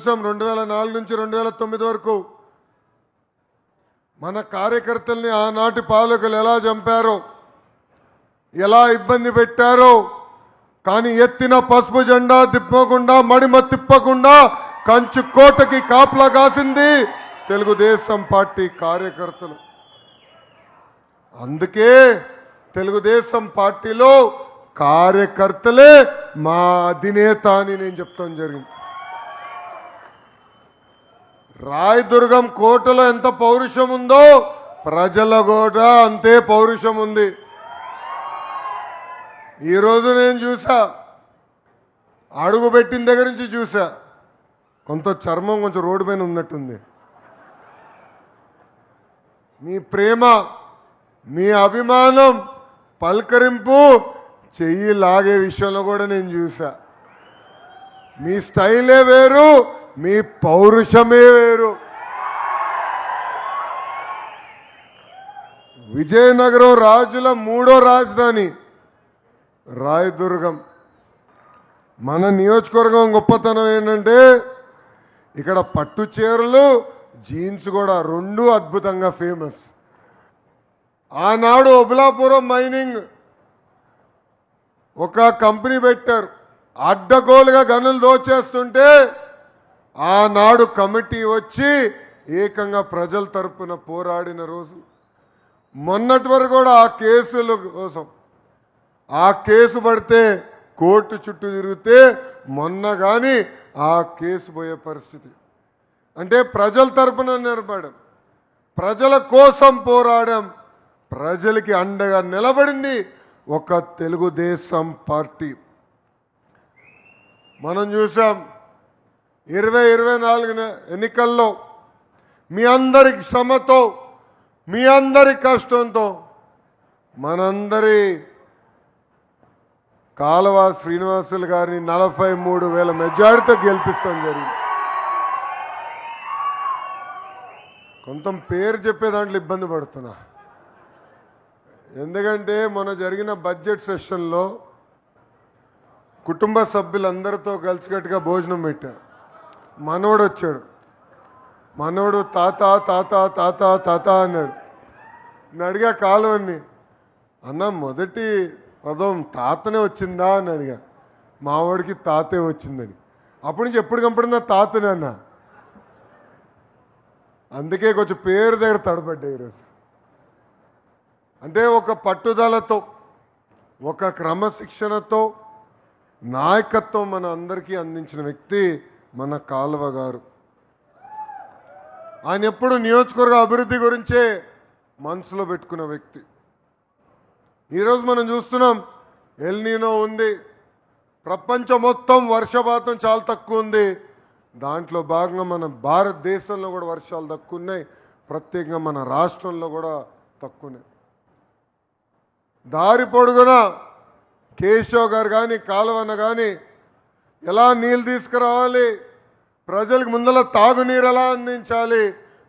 చూసాం 2004 నుంచి 2009 వరకు మన కార్యకర్తల్ని ఆనాటి పాలకులు ఎలా చంపారో, ఎలా ఇబ్బంది పెట్టారో, కానీ ఎత్తిన పసుపు జెండా తిప్పకుండా, మడిమ తిప్పకుండా కంచు కోటకి కాపలా కాసింది తెలుగుదేశం పార్టీ కార్యకర్తలు. అందుకే తెలుగుదేశం పార్టీలో కార్యకర్తలే మా అధినేత అని నేను చెప్తాను జరిగింది. రాయదుర్గం కోటలో ఎంత పౌరుషం ఉందో ప్రజల కూడా అంతే పౌరుషం ఉంది. ఈరోజు నేను చూసా, అడుగు పెట్టిన దగ్గర నుంచి చూసా, కొంత చర్మం కొంచెం రోడ్డు పైన ఉన్నట్టుంది. మీ ప్రేమ, మీ అభిమానం, పలకరింపు, చెయ్యి లాగే విషయంలో కూడా నేను చూసా. మీ స్టైలే వేరు, మీ పౌరుషమే వేరు. విజయనగరం రాజుల 3వ రాజధాని రాయదుర్గం. మన నియోజకవర్గం గొప్పతనం ఏంటంటే ఇక్కడ పట్టు చీరలు, జీన్స్ కూడా 2 అద్భుతంగా ఫేమస్. ఆనాడు ఒబులాపురం మైనింగ్ ఒక కంపెనీ పెట్టారు. అడ్డగోలుగా గనులు దోచేస్తుంటే ఆనాడు కమిటీ వచ్చి ఏకంగా ప్రజల తరపున పోరాడిన రోజు. మొన్నటి వరకు కూడా ఆ కేసుల కోసం, ఆ కేసు పడితే కోర్టు చుట్టూ తిరిగితే మొన్న కానీ ఆ కేసు పోయే పరిస్థితి. అంటే ప్రజల తరపున నిలబడం, ప్రజల కోసం పోరాడం, ప్రజలకి అండగా నిలబడింది ఒక తెలుగుదేశం పార్టీ. మనం చూసాం 2024 ఎన్నికల్లో మీ అందరి శ్రమతో, మీ అందరి కష్టంతో మనందరి కాలువ శ్రీనివాసులు గారిని 43,000 మెజారిటీతో గెలిపిస్తాం జరిగింది. కొంత పేరు చెప్పే దాంట్లో ఇబ్బంది పడుతున్నా, ఎందుకంటే మొన్న జరిగిన బడ్జెట్ సెషన్లో కుటుంబ సభ్యులందరితో కలిసికట్టుగా భోజనం పెట్టారు. మనోడు వచ్చాడు, మనోడు తాత తాత తాత తాత అన్నాడు. నేను అడిగా కాలువని, అన్న మొదటి పదం తాతనే వచ్చిందా అని అడిగా. మావాడికి తాతే వచ్చిందని. అప్పటి నుంచి ఎప్పుడు కంపడినా తాతనే అన్న. అందుకే కొంచెం పేరు దగ్గర తడబడ్డాయి ఈరోజు. అంటే ఒక పట్టుదలతో, ఒక క్రమశిక్షణతో నాయకత్వం మన అందరికీ అందించిన వ్యక్తి మన కాలువ గారు. ఆయన ఎప్పుడు నియోజకవర్గ అభివృద్ధి గురించే మనసులో పెట్టుకున్న వ్యక్తి. ఈరోజు మనం చూస్తున్నాం, ఎల్ నీనో ఉంది, ప్రపంచం మొత్తం వర్షపాతం చాలా తక్కువ ఉంది. దాంట్లో భాగంగా మన భారతదేశంలో కూడా వర్షాలు తక్కువ ఉన్నాయి, ప్రత్యేకంగా మన రాష్ట్రంలో కూడా తక్కువ ఉన్నాయి. దారి పొడుగున కేశవ్ గారు కానీ, కాలువన్న కానీ ఎలా నీళ్ళు తీసుకురావాలి, ప్రజలకు ముందర తాగునీరు ఎలా అందించాలి,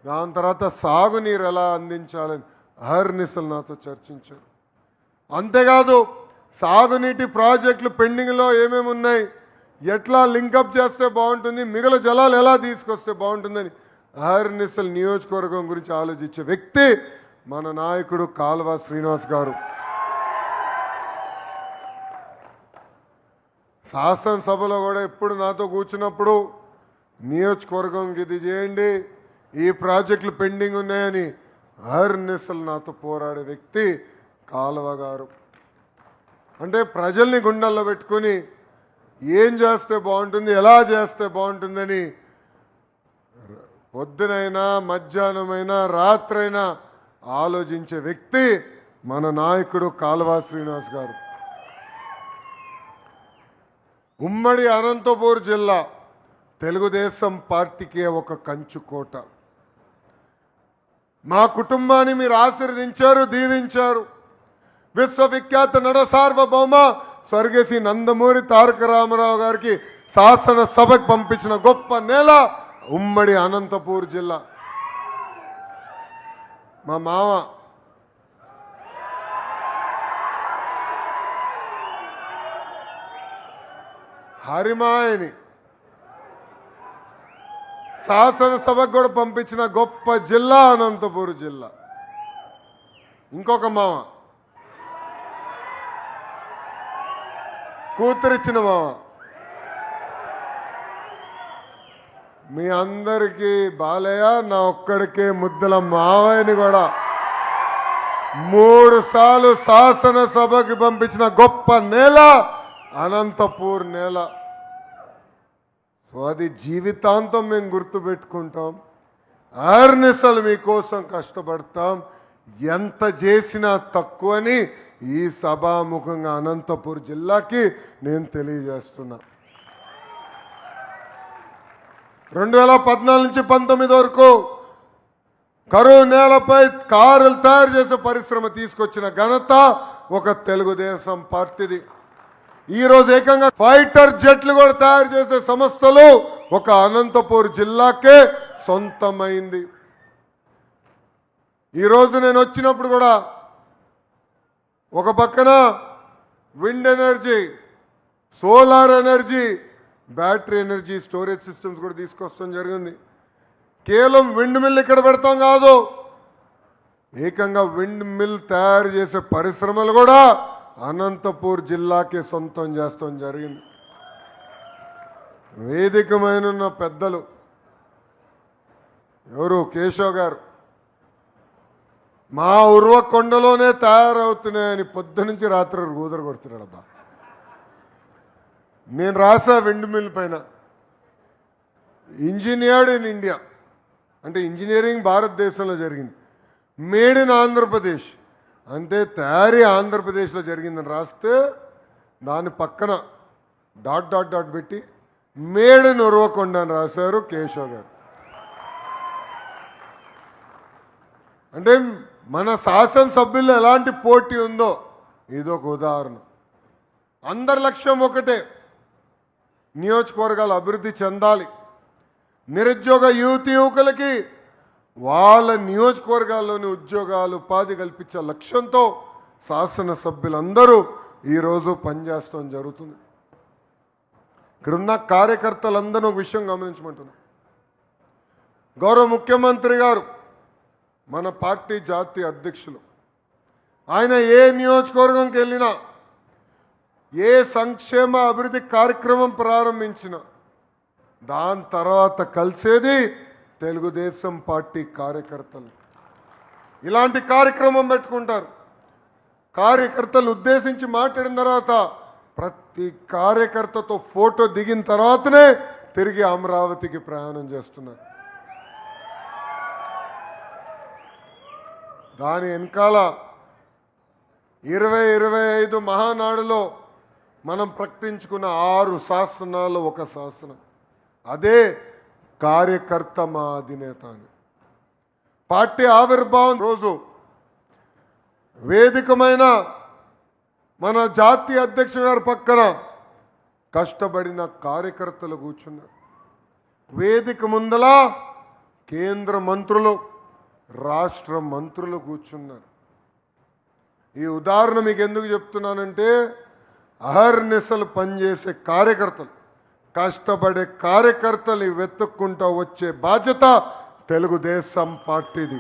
దాని తర్వాత సాగునీరు ఎలా అందించాలని అహర్నిశలు నాతో చర్చించారు. అంతేకాదు సాగునీటి ప్రాజెక్టులు పెండింగ్లో ఏమేమి ఉన్నాయి, ఎట్లా లింకప్ చేస్తే బాగుంటుంది, మిగులు జలాలు ఎలా తీసుకొస్తే బాగుంటుందని అహర్నిశలు నియోజకవర్గం గురించి ఆలోచించే వ్యక్తి మన నాయకుడు కాలువ శ్రీనివాస్ గారు. శాసనసభలో కూడా ఎప్పుడు నాతో కూర్చున్నప్పుడు నియోజకవర్గం ఇది చేయండి, ఈ ప్రాజెక్టులు పెండింగ్ ఉన్నాయని అహర్నిశలు నాతో పోరాడే వ్యక్తి కాలువ గారు. అంటే ప్రజల్ని గుండెల్లో పెట్టుకొని ఏం చేస్తే బాగుంటుంది, ఎలా చేస్తే బాగుంటుందని పొద్దునైనా మధ్యాహ్నమైనా రాత్రైనా ఆలోచించే వ్యక్తి మన నాయకుడు కాలువ శ్రీనివాస్ గారు. ఉమ్మడి అనంతపూర్ జిల్లా తెలుగుదేశం పార్టీకే ఒక కంచుకోట. మా కుటుంబాన్ని మీరు ఆశీర్వదించారు, దీవించారు. విశ్వవిఖ్యాత నట సార్వభౌమ స్వర్గశ్రీ నందమూరి తారక రామారావు గారికి శాసనసభకు పంపించిన గొప్ప నేల ఉమ్మడి అనంతపూర్ జిల్లా. మా మామ హరిమాయని శాసనసభకు కూడా పంపించిన గొప్ప జిల్లా అనంతపురం జిల్లా. ఇంకొక మామ, కూతురిచ్చిన మామ. మీ అందరికీ బాలయ్య నా ఒక్కడికే ముద్దల మావయ్యని కూడా 3 సార్లు శాసనసభకి పంపించిన గొప్ప నేల అనంతపూర్ నేల. సో అది జీవితాంతం మేము గుర్తుపెట్టుకుంటాం. అహర్నిశలు మీకోసం కష్టపడతాం. ఎంత చేసినా తక్కువని ఈ సభాముఖంగా అనంతపూర్ జిల్లాకి నేను తెలియజేస్తున్నా. 2014 నుంచి 19 వరకు కరువు నేలపై కారులు తయారు చేసే పరిశ్రమ తీసుకొచ్చిన ఘనత ఒక తెలుగుదేశం పార్టీది. ఈరోజు ఏకంగా ఫైటర్ జెట్లు కూడా తయారు చేసే సంస్థలు ఒక అనంతపూర్ జిల్లాకే సొంతమైంది. ఈరోజు నేను వచ్చినప్పుడు కూడా ఒక పక్కన wind energy, solar energy, battery energy storage systems కూడా తీసుకొస్తాం జరిగింది. కేవలం విండ్ మిల్ ఇక్కడ పెడతాం కాదు, ఏకంగా విండ్ మిల్ తయారు చేసే పరిశ్రమలు కూడా అనంతపూర్ జిల్లాకి సొంతం చేస్తాం జరిగింది. వేదికమైన పెద్దలు ఎవరు, కేశవ్ గారు, మా ఉర్వకొండలోనే తయారవుతున్నాయని పొద్దు నుంచి రాత్రి రూదరు కొడుతున్నాడు. అబ్బా, నేను రాసా విండ్ మిల్ పైన ఇంజనీర్డ్ ఇన్ ఇండియా, అంటే ఇంజనీరింగ్ భారతదేశంలో జరిగింది, మేడ్ ఇన్ ఆంధ్రప్రదేశ్ అంటే తయారీ ఆంధ్రప్రదేశ్లో జరిగిందని రాస్తే దాని పక్కన డాట్ డాట్ డాట్ పెట్టి మేడ్ ఇన్ ఉర్వకొండ అని రాశారు కేశవ్ గారు. అంటే మన శాసనసభ్యుల్లో ఎలాంటి పోటీ ఉందో ఇదొక ఉదాహరణ. అందరి లక్ష్యం ఒకటే, నియోజకవర్గాలు అభివృద్ధి చెందాలి. నిరుద్యోగ యువకులకి వాళ్ళ నియోజకవర్గాల్లోని ఉద్యోగాలు, ఉపాధి కల్పించే లక్ష్యంతో శాసనసభ్యులందరూ ఈరోజు పనిచేస్తాం జరుగుతుంది. ఇక్కడున్న కార్యకర్తలందరూ ఒక విషయం గమనించమంటున్నాం. గౌరవ ముఖ్యమంత్రి గారు, మన పార్టీ జాతీయ అధ్యక్షులు, ఆయన ఏ నియోజకవర్గంకి వెళ్ళినా, ఏ సంక్షేమ అభివృద్ధి కార్యక్రమం ప్రారంభించినా దాని తర్వాత కలిసేది తెలుగుదేశం పార్టీ కార్యకర్తలు. ఇలాంటి కార్యక్రమం పెట్టుకుంటారు. కార్యకర్తలు ఉద్దేశించి మాట్లాడిన తర్వాత ప్రతి కార్యకర్తతో ఫోటో దిగిన తర్వాతనే తిరిగి అమరావతికి ప్రయాణం చేస్తున్నారు. దాని వెనకాల 2025 మహానాడులో మనం ప్రకటించుకున్న 6 శాసనాలు ఒక శాసనం, అదే కార్యకర్త మా అధినేత అని. పార్టీ ఆవిర్భావం రోజు వేదికమైన మన జాతీయ అధ్యక్షుడు గారి పక్కన కష్టపడిన కార్యకర్తలు కూర్చున్నారు. వేదిక ముందల కేంద్ర మంత్రులు, రాష్ట్ర మంత్రులు కూర్చున్నారు. ఈ ఉదాహరణ మీకు ఎందుకు చెప్తున్నానంటే, అహర్నిశలు పనిచేసే కార్యకర్తలు, కష్టపడే కార్యకర్తలు వెతుక్కుంటూ వచ్చే బాధ్యత తెలుగుదేశం పార్టీది.